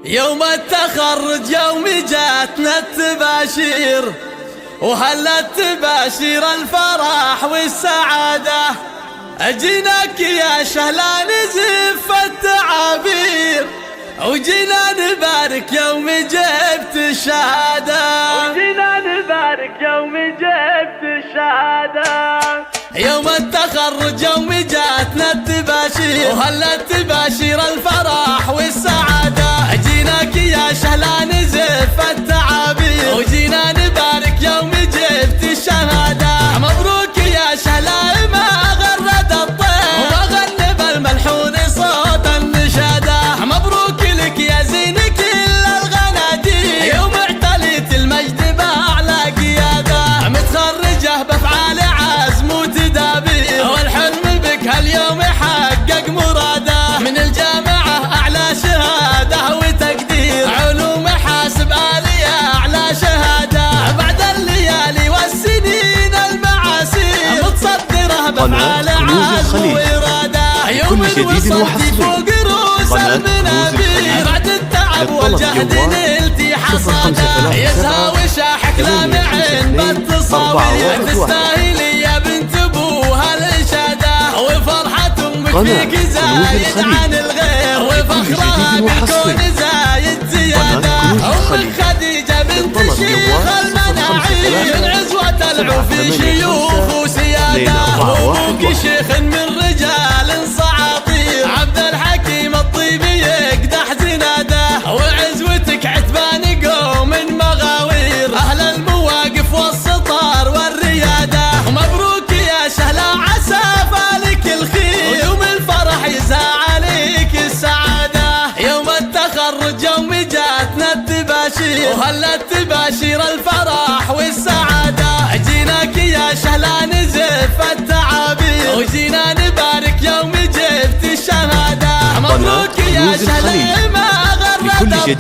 يوم التخرج يوم جاتنا التباشير، وهلا التباشير الفرح والسعادة. أجيناك يا شهلا نزف التعابير، وجينا نبارك يوم جبت الشهادة، وجينا نبارك يوم جبت الشهادة. يوم التخرج يوم جاتنا التباشير، وهلا التباشير الفرح والسعادة. أجيناك يا شهلا نزف التعابير، وجينا نبارك يوم جبت الشهادة. مبروك يا شهلا ما غرد الطير، وما غنب الملحون صوت النشادة. مبروك لك يا زين كل الغنادير، يوم اعتليت المجد بأعلى قيادة. متخرجة بأفعال عزم وتدابير، والحلم بك هاليوم حقق مراده. من الجامعة أعلى شهادة وتقدير، علوم حاسب آلية أعلى شهادة. بعد الليالي والسنين المعاسير، متصدرة بأفعال عزم وإرادة. يوم وصلتي فوق رؤوس المنابير، بعد التعب والجهد نلتي حصاده. يساوي شاحك لامع بالتصاوير، تستاهلي يا بنت ابوها الاشاده. وفرحة امك فيك زايد عن الغير، وفخرها بالكون زايد زياده. امك خديجة بنت شيخ المناعير، من عزوة العوفي شيوخ وسياده. وابوك شيخ من رجال صعاطير، عبد الحكيم الطيبي يقدح زناده. وعزوتك عتبان قوم مغاوير، اهل المواقف والسطار والرياده. مبروك يا شهلا عسى فالك الخير، ويوم الفرح يزهى عليك السعاده. يوم التخرج يوم جاتنا التباشير، وهلا التباشير الفرح والسعاده. جيناك يا شهلا نزف التعابير، وجينا نبارك يوم جبت الشهاده. مبروك يا شهلا ما غرد الطير،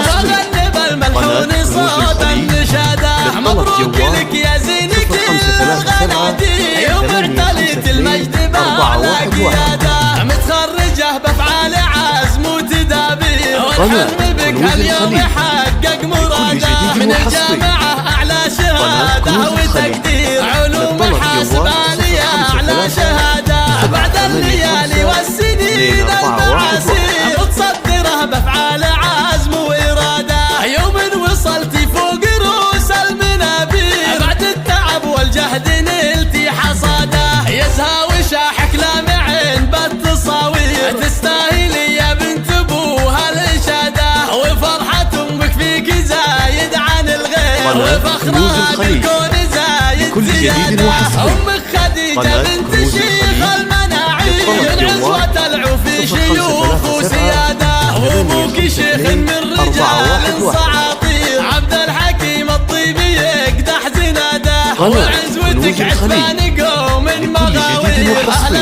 وغنب الملحون صوت النشاده. مبروك لك يا زين كل الغنادير، يوم اعتليت المجد بأعلى قيادة. متخرجة بأفعال عزم وتدابير، والحلم بك هاليوم حقق مراده. من الجامعة أعلى شهادة وتقدير، علوم حاسب آلية أعلى شهادة. بعد الليالي والسنين المعاسير، متصدرة بأفعال عزم وإرادة. يوم وصلتي فوق رؤوس المنابير، بعد التعب والجهد نلتي حصاده. يزهى وشاحك لامع بالتصاوير، تستاهلي يا بنت ابوها الاشاده. وفرحة امك فيك زايد عن الغير، وفخرها بالكون زايد زياده. امك خديجة بنت شيخ المناعير، من عزوة العوفي شيوخ وسياده. وابوك شيخ من رجال صعاطير، عبد الحكيم الطيبي يقدح زناده. وعزوتك عتبان قوم مغاوير، اهل